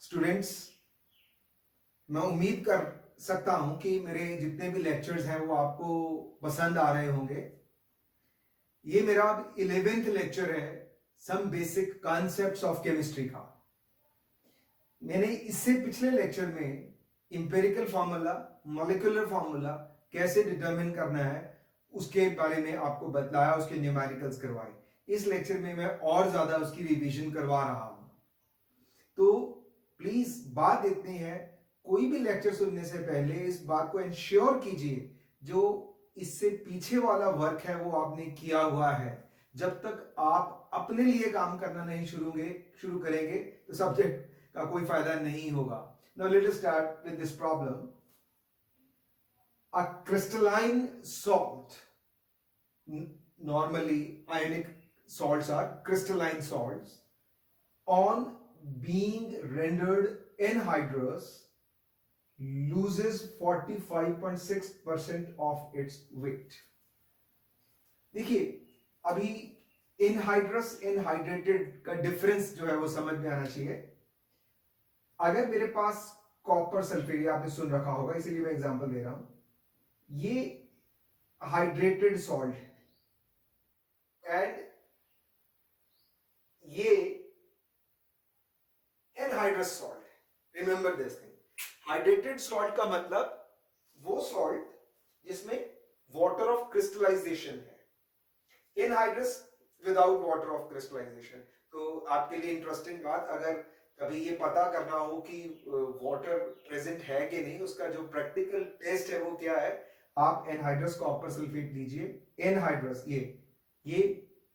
Students, मैं उम्मीद कर सकता हूं कि मेरे जितने भी लेक्चर्स हैं वो आपको पसंद आ रहे होंगे। ये मेरा 11th लेक्चर है some basic concepts of chemistry का। मैंने इससे पिछले लेक्चर में इंपेरिकल फार्मूला, मॉलिक्यूलर फार्मूला कैसे डिटरमिन करना है उसके बारे में आपको बतलाया, उसके न्यूमेरिकल्स करवाए। इस लेक्चर में मैं और ज्यादा उसकी रिवीजन करवा रहा हूं। तो प्लीज बात इतनी है, कोई भी लेक्चर सुनने से पहले इस बात को इंश्योर कीजिए जो इससे पीछे वाला वर्क है वो आपने किया हुआ है। जब तक आप अपने लिए काम करना नहीं शुरू करेंगे तो सब्जेक्ट का कोई फायदा नहीं होगा। Now let us start with this problem. A crystalline salt, normally ionic salts are crystalline salts, on being rendered anhydrous loses 45.6% of its weight। देखिए, अभी एनहाइड्रस एनहाइड्रेटेड का डिफरेंस जो है वो समझ में आना चाहिए। अगर मेरे पास कॉपर सल्फेट, आपने सुन रखा होगा इसीलिए मैं एग्जांपल दे रहा हूं, ये हाइड्रेटेड सॉल्ट है एंड ये एनहाइड्रस सॉल्ट है। Remember this thing, hydrated salt का मतलब वो सॉल्ट जिसमें वाटर ऑफ क्रिस्टलाइजेशन है, anhydrous without water of crystallisation. तो आपके लिए इंटरेस्टिंग बात, अगर कभी ये पता करना हो कि वाटर प्रेजेंट है कि नहीं, उसका जो प्रैक्टिकल टेस्ट है वो क्या है, आप एनहाइड्रस कॉपर सल्फेट लीजिए। एनहाइड्रस ये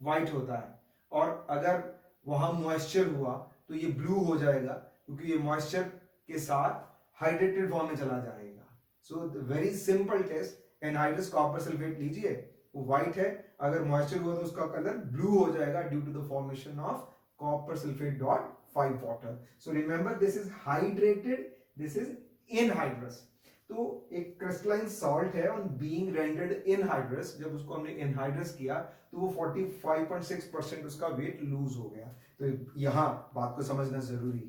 व्हाइट होता है और अगर वहां मॉइस्चर हुआ तो ये ब्लू हो जाएगा क्योंकि ये मॉइस्चर के साथ हाइड्रेटेड फॉर्म में चला जाएगा। So very simple test, anhydrous copper sulphate लीजिए, वो व्हाइट है, अगर मॉइस्चर हुआ तो उसका कलर ब्लू हो जाएगा due to the formation of copper sulphate dot 5 water. So remember this is hydrated, this is anhydrous. तो एक क्रिस्टलाइन सॉल्ट है ऑन बीइंग रेंडर्ड इनहाइड्रस, जब उसको हमने इनहाइड्रस किया तो वो 45.6% उसका वेट लूज हो गया। तो यहां बात को समझना जरूरी है।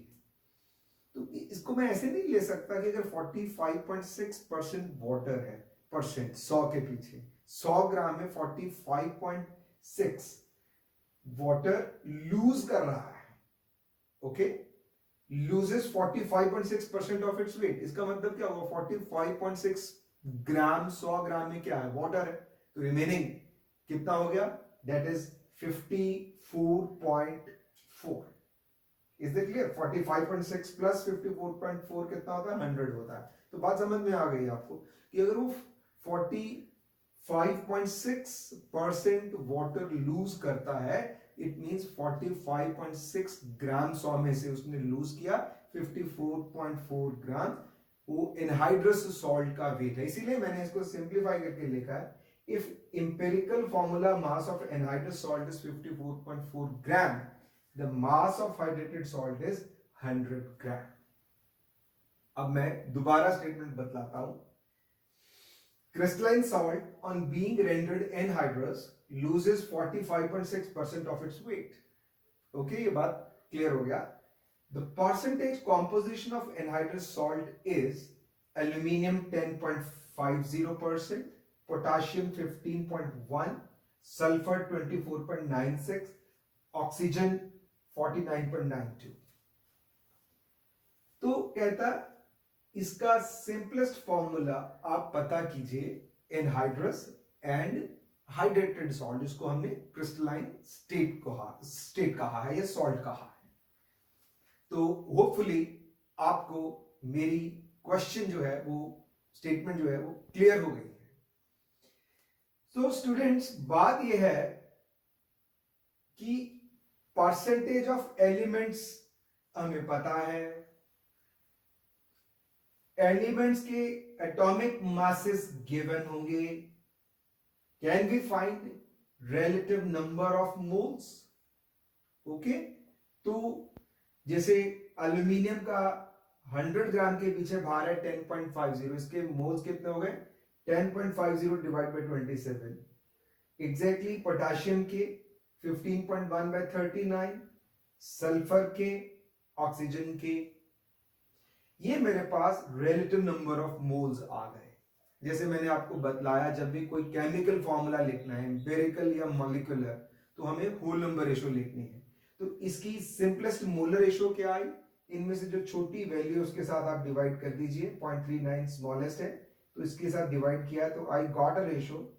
तो इसको मैं ऐसे नहीं ले सकता कि अगर 45.6% वाटर है, परसेंट 100 के पीछे 100 ग्राम में 45.6 वाटर लूज कर रहा है, okay, loses 45.6% of its weight। इसका मतलब क्या होगा, 45.6 ग्राम 100 ग्राम में क्या है, वाटर है, तो रिमेनिंग कितना हो गया, that is 54.4। Is that clear? 45.6 plus 54.4 कितना होता है, 100 होता है। तो बात समझ में आ गई आपको कि अगर वो 45.6% वाटर लूज करता है, इट मींस 45.6 ग्राम 100 में से उसने लूज किया 54.4 ग्राम, वो एनहाइड्रस सॉल्ट का वेट है। इसीलिए मैंने इसको सिंप्लीफाई करके लिखा है, if empirical formula mass of anhydrous salt is 54.4 gram, the mass of hydrated salt is 100 ग्राम। अब मैं दोबारा स्टेटमेंट बतलाता हूं। Crystalline salt, on being rendered anhydrous, loses 45.6% of its weight. Okay, ये बात क्लियर हो गया। The percentage composition of anhydrous salt is aluminium 10.50%, potassium 15.1, sulfur 24.96, oxygen 49.92। तो कहता इसका सिंपलेस्ट फॉर्मूला आप पता कीजिए, एनहाइड्रस एंड हाइड्रेटेड सॉल्ट, जिसको हमने क्रिस्टलाइन स्टेट कहा है या सॉल्ट कहा है। तो होपफुली आपको मेरी क्वेश्चन जो है वो, स्टेटमेंट जो है वो क्लियर हो गई है। तो स्टूडेंट्स, बात यह है कि परसेंटेज ऑफ एलिमेंट्स हमें पता है, एलिमेंट्स के एटॉमिक मासेस गिवन होंगे, can we find relative number of moles, okay. तो जैसे एल्यूमिनियम का 100 ग्राम के पीछे भार है 10.50, इसके मोल्स कितने हो गए, 10.50 डिवाइड बाय 27। एग्जैक्टली पोटाशियम के 15.1 बाय 39, सल्फर के, ऑक्सीजन के ये मेरे पास रिलेटिव नंबर ऑफ मोल्स आ गए। जैसे मैंने आपको बतलाया, जब भी कोई केमिकल फॉर्मूला लिखना है, एम्पिरिकल या मॉलिक्यूलर, तो हमें होल नंबर रेशो लिखनी है। तो इसकी सिंपलेस्ट मोलर रेशो क्या आई, इनमें से जो छोटी वैल्यू उसके साथ आप डिवाइड कर दीजिए, 0.39 स्मॉलेस्ट है, तो इसके साथ डिवाइड किया तो I got a ratio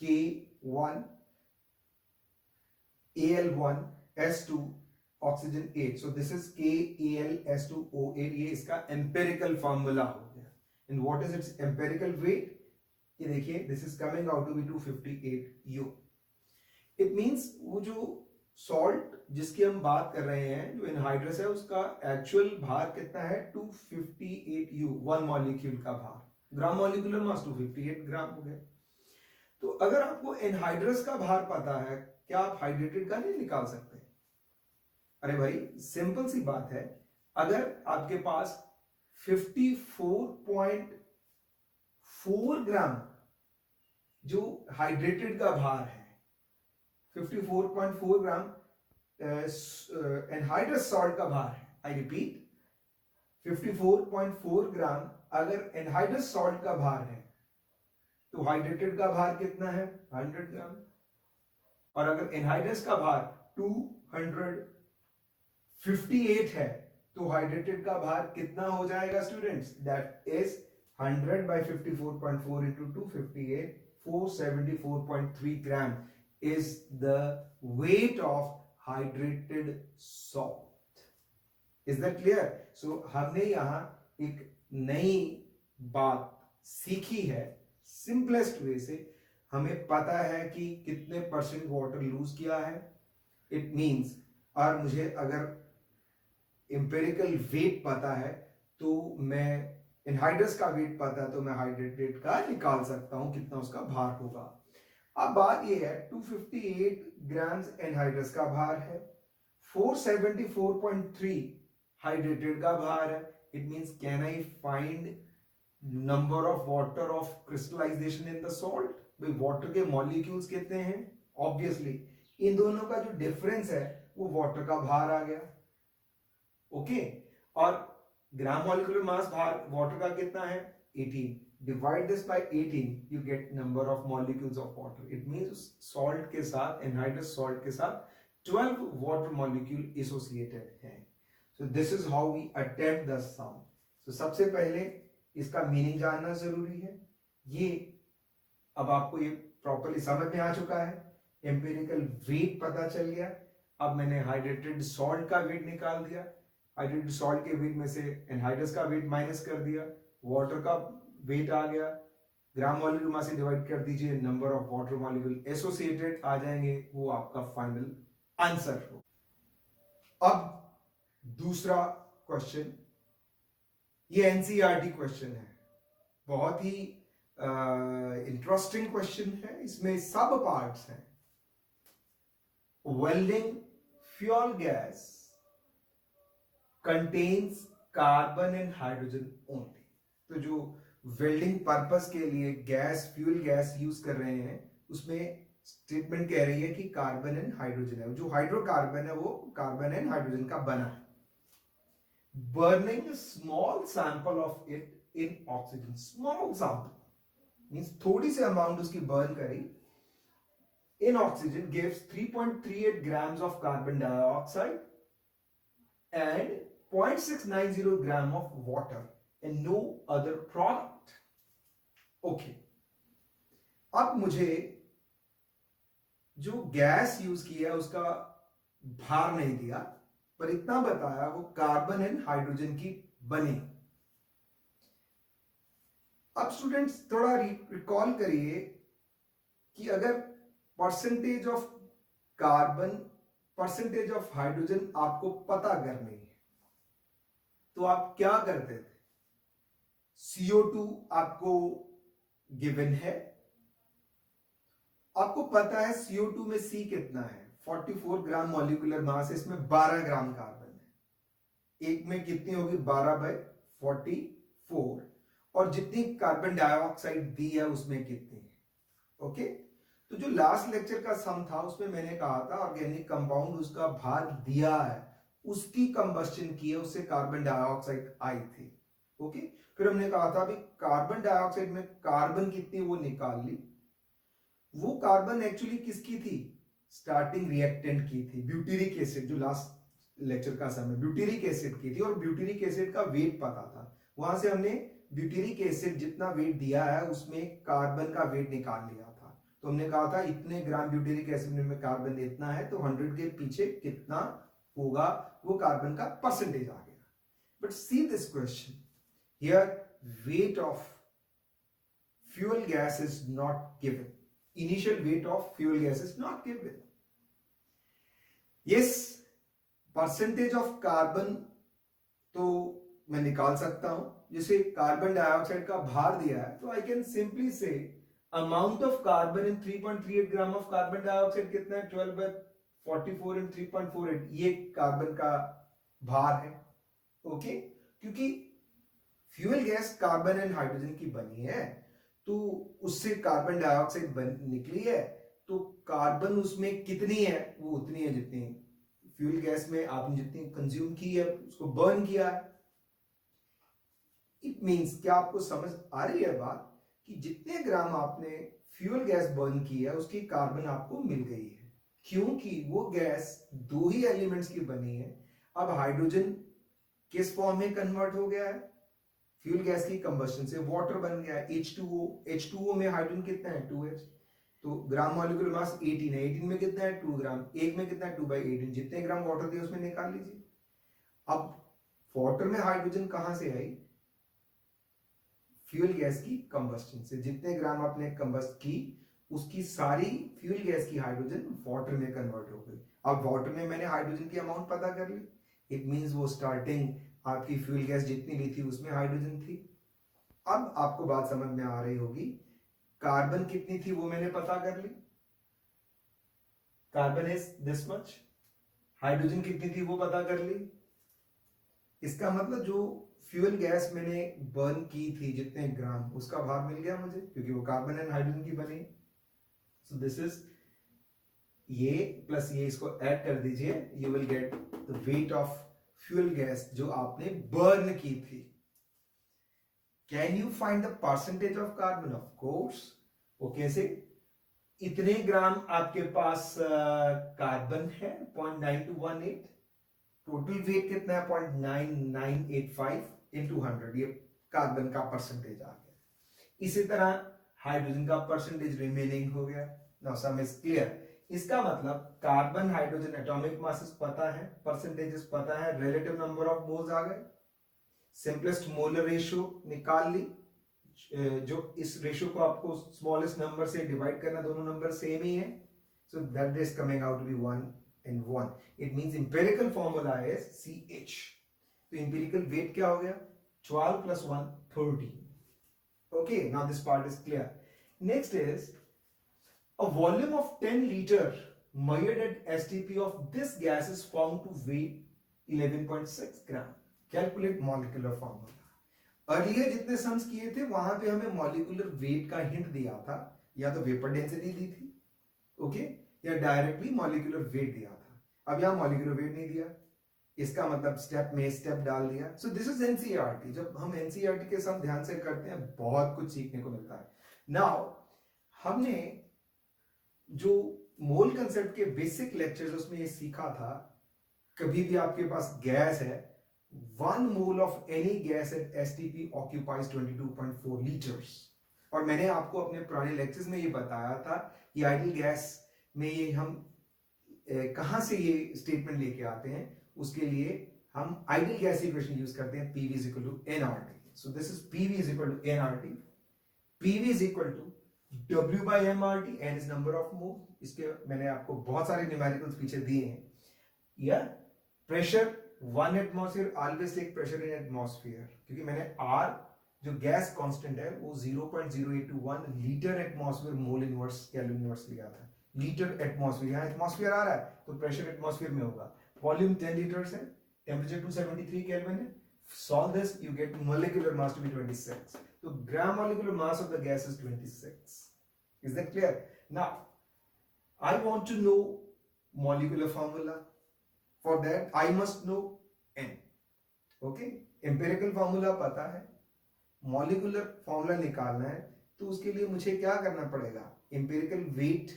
K1 Al1 S2 oxygen 8। So this is KAlS2O8। ये इसका एम्पिरिकल फॉर्मूला हो गया। And what is its empirical weight, ये देखिए, this is coming out to be 258 U। It means वो जो सॉल्ट जिसकी हम बात कर रहे हैं, जो एनहाइड्रस है, उसका एक्चुअल भार कितना है, 258 U, वन मॉलिक्यूल का भार। ग्राम मॉलिक्यूलर मास 258 ग्राम हो गया। तो अगर आपको एनहाइड्रस का भार पता है, क्या आप हाइड्रेटेड का नहीं निकाल सकते? अरे भाई, सिंपल सी बात है, अगर आपके पास 54.4 ग्राम जो हाइड्रेटेड का भार है, 54.4 ग्राम एनहाइड्रस सॉल्ट का भार है, आई रिपीट 54.4 ग्राम अगर एनहाइड्रस सॉल्ट का भार है, तो हाइड्रेटेड का भार कितना है, 100 ग्राम। और अगर एनहाइड्रस का भार 258 है, तो हाइड्रेटेड का भार कितना हो जाएगा students, that is 100 by 54.4 into 258, 474.3 gram is the weight of hydrated salt. Is that clear? So हमने यहां एक नई बात सीखी है, सिंपलेस्ट वे से हमें पता है कि कितने परसेंट वाटर लूज किया है। इट मींस, और मुझे अगर एम्पिरिकल वेट पता है, तो मैं एनहाइड्रस का वेट पता है, तो मैं हाइड्रेटेड का निकाल सकता हूं कितना उसका भार होगा। अब बात ये है, 258 ग्राम्स एनहाइड्रस का भार है, 474.3 हाइड्रेटेड का भार है। It means, can I find number of water of crystallisation in the salt? भाई, वाटर के मॉलिक्यूल्स कितने हैं? ऑब्वियसली इन दोनों का जो डिफरेंस है वो वाटर का भार आ गया। ओके, और ग्राम मॉलिक्यूलर मास भार वाटर का कितना है, 18। Divide this by 18, you get number of molecules of water. It means salt के साथ, एनहाइड्रस सॉल्ट के साथ 12 वाटर मॉलिक्यूल एसोसिएटेड हैं। So this is how we attempt the sum. So सबसे पहले इसका मीनिंग जानना जरूरी है। ये अब आपको ये प्रॉपर्ली समझ में आ चुका है, एम्पिरिकल वेट पता चल गया। अब मैंने हाइड्रेटेड सॉल्ट का वेट निकाल दिया, हाइड्रेटेड सॉल्ट के वेट में से एनहाइड्रस का वेट माइनस कर दिया, वाटर का वेट आ गया, ग्राम मॉलिक्यूल मास से डिवाइड कर दीजिए, number of water molecule associated आ जाएंगे, वो आपका फाइनल आंसर हो। अब दूसरा क्वेश्चन, ये एनसीईआरटी क्वेश्चन है, बहुत ही इंटरेस्टिंग क्वेश्चन है। इसमें सब पार्ट्स हैं। Welding fuel gas contains carbon and hydrogen only. तो जो वेल्डिंग पर्पस के लिए गैस, फ्यूल गैस यूज कर रहे हैं, उसमें स्टेटमेंट कह रही है कि कार्बन एंड हाइड्रोजन है, जो हाइड्रोकार्बन है वो कार्बन एंड हाइड्रोजन का बना है। Burning small sample of it in oxygen, small sample means थोड़ी सी अमाउंट उसकी बर्न करी in oxygen gives 3.38 grams of carbon dioxide and 0.690 gram of water and no other product. Okay, अब मुझे जो gas use किया उसका भार नहीं दिया, पर इतना बताया वो कार्बन एंड हाइड्रोजन की बनी। अब स्टूडेंट्स थोड़ा रिकॉल करिए कि अगर percentage of carbon, percentage of hydrogen आपको पता करनी है, तो आप क्या करते थे? CO2 आपको गिवन है, आपको पता है CO2 में C कितना है, 44 ग्राम मॉलिक्यूलर मास है, इसमें 12 ग्राम कार्बन है, एक में कितनी होगी, 12/44, और जितनी कार्बन डाइऑक्साइड दी है उसमें कितनी है। ओके, तो जो लास्ट लेक्चर का सम था उसमें मैंने कहा था ऑर्गेनिक कंपाउंड उसका भार दिया है, उसकी कंबस्शन की है, उससे कार्बन डाइऑक्साइड आई थी। ओके, फिर हमने कहा था अभी कार्बन डाइऑक्साइड में कार्बन कितनी वो निकाल ली। वो कार्बन एक्चुअली किसकी थी, स्टार्टिंग रिएक्टेंट की थी, ब्यूटेरिक एसिड, जो लास्ट लेक्चर का समय ब्यूटेरिक एसिड की थी, और ब्यूटेरिक एसिड का वेट पता था। वहां से हमने ब्यूटेरिक एसिड जितना वेट दिया है उसमें कार्बन का वेट निकाल लिया था। तो हमने कहा था इतने ग्राम ब्यूटेरिक एसिड में कार्बन इतना है, तो 100 के पीछे कितना होगा, वो कार्बन का परसेंटेज आ गया। But see this question here, weight of fuel gas is not given. Initial weight of fuel gas is not given. Yes, percentage of carbon तो मैं निकाल सकता हूं, जैसे कार्बन डाइऑक्साइड का भार दिया है, तो आई कैन सिंपली से amount of carbon in 3.38 gram of carbon dioxide कितना है, 12/44 इन 3.48, ये कार्बन का भार है। ओके, क्योंकि fuel gas carbon and hydrogen की बनी है, तो उससे कार्बन डाइऑक्साइड निकली है, तो कार्बन उसमें कितनी है, वो उतनी है जितनी फ्यूल गैस में आपने जितनी कंज्यूम की है, उसको बर्न किया है। इट मींस, क्या आपको समझ आ रही है बात, कि जितने ग्राम आपने फ्यूल गैस बर्न की है उसकी कार्बन आपको मिल गई है, क्योंकि वो गैस दो ही एलिमेंट्स की बनी है। अब हाइड्रोजन किस फॉर्म में कन्वर्ट हो गया है, फ्यूल गैस की कंबस्शन से वाटर बन गया है, H2O। H2O में हाइड्रोजन कितना है, 2H, तो ग्राम मॉलिक्यूलर मास 18 है, 18 में कितना है, 2 ग्राम, एक में कितना है, 2/18, जितने ग्राम वाटर दिए उसमें निकाल लीजिए। अब वाटर में हाइड्रोजन कहां से आई, फ्यूल गैस की कंबस्शन से, जितने ग्राम आपने कंबस्ट की उसकी सारी फ्यूल गैस की हाइड्रोजन वाटर में कन्वर्ट हो गई। अब वाटर में मैंने हाइड्रोजन की अमाउंट पता कर ली, इट मींस वो स्टार्टिंग आपकी फ्यूल गैस जितनी ली थी उसमें हाइड्रोजन थी। अब आपको बात समझ में आ रही होगी, कार्बन कितनी थी वो मैंने पता कर ली, carbon is this much, hydrogen कितनी थी वो पता कर ली। इसका मतलब जो फ्यूल गैस मैंने बर्न की थी जितने ग्राम, उसका भार मिल गया मुझे, क्योंकि वो कार्बन एंड हाइड्रोजन की बनी। सो दिस इज, ये प्लस ये इसको ऐड कर दीजिए, you will get the weight of fuel gas जो आपने बर्न की थी। Can you find the percentage of carbon, of course. वो कैसे, इतने ग्राम आपके पास कार्बन है 0.9218, टोटल वेट कितना है 0.9985 into 100, ये कार्बन का परसेंटेज आ गया। इसी तरह हाइड्रोजन का परसेंटेज रिमेनिंग हो गया। Now some is clear. इसका मतलब कार्बन हाइड्रोजन एटॉमिक मासेस पता है, परसेंटेजेस पता है, रिलेटिव नंबर ऑफ मोल्स आ गए, सिंपलेस्ट मोलर रेशियो निकाल ली, जो इस रेशियो को आपको स्मॉलेस्ट नंबर से डिवाइड करना, दोनों नंबर सेम ही है, so that is coming out to be 1 and 1. It means empirical formula is CH. तो empirical weight क्या हो गया, 12 plus 1 13. Okay, now this part is clear. Next is a volume of 10 liter measured at STP of this gas is found to weigh 11.6 gram. Calculate molecular formula. Earlier जितने sums किए थे वहां पे हमें molecular weight का hint दिया था, या तो वेपर डेंसिटी दी थी, ओके, या डायरेक्टली मॉलिक्यूलर वेट दिया था। अब यहां मॉलिक्यूलर वेट नहीं दिया, इसका मतलब स्टेप में स्टेप डाल दिया। सो दिस इज एनसीईआरटी। जब हम एनसीईआरटी के साथ ध्यान से करते हैं बहुत कुछ सीखने को मिलता है। नाउ हमने जो मोल कंसेप्ट के बेसिक लेक्चर्स उसमें ये सीखा था, कभी भी आपके पास गैस है, 1 mole of any gas at STP occupies 22.4 litres. और मैंने आपको अपने पुराने लेक्चर्स में ये बताया था कि आइडियल गैस में ये हम कहां से ये स्टेटमेंट लेके आते हैं, उसके लिए हम आइडियल गैस इक्वेशन यूज करते हैं, PV is equal to nRT. So this is PV is equal to nRT. PV is equal to W by mRT, n is number of mole. इसके मैंने आपको बहुत सारे न्यूमेरिकल्स पीछे दिए हैं। या pressure 1 atmosphere, always take pressure in atmosphere, क्योंकि मैंने R जो गैस कांस्टेंट है वो 0.0821 litre atmosphere mole inverse kelvin inverse लिया था। लीटर एटमॉस्फेयर, यहाँ एटमॉस्फेयर आ रहा है तो प्रेशर एटमॉस्फेयर में होगा। वॉल्यूम 10 लीटर्स है, टेम्परेचर 273 केल्विन है। Solve this, you get molecular mass to be 26. So gram molecular mass of the gas is 26. Is that clear? Now, I want to know molecular formula. For that, I must know N. Okay? Empirical formula पता है, molecular formula निकालना है, तो उसके लिए मुझे क्या करना पड़ेगा? एम्पिरिकल वेट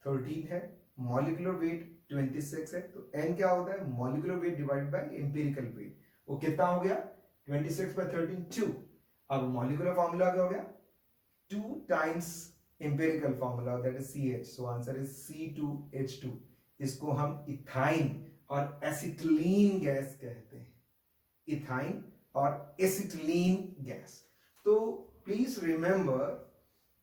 13 है, मॉलिक्यूलर वेट 26 है, तो n क्या होता है? Molecular weight divided by empirical weight. वो कितना हो गया? 26 बाय 13 2। अब मॉलिक्यूलर फॉर्मूला क्या हो गया? 2 times empirical formula, that is CH, so answer is C2H2। इसको हम इथाइन और एसिटिलीन गैस कहते हैं, इथाइन और एसिटिलीन गैस। तो प्लीज रिमेंबर,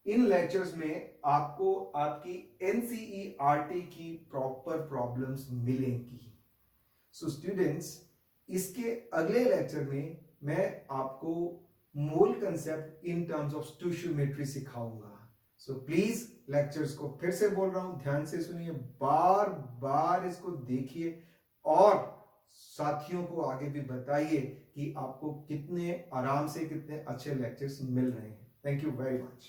इन लेक्चर्स में आपको आपकी NCERT की प्रॉपर प्रॉब्लम्स मिलेंगी। सो स्टूडेंट्स, इसके अगले लेक्चर में मैं आपको mole concept in terms of stoichiometry सिखाऊंगा। सो प्लीज लेक्चर्स को फिर से बोल रहा हूं, ध्यान से सुनिए, बार बार इसको देखिए और साथियों को आगे भी बताइए कि आपको कितने आराम से कितने अच्छे लेक्चर्स मिल रहे हैं। Thank you very much.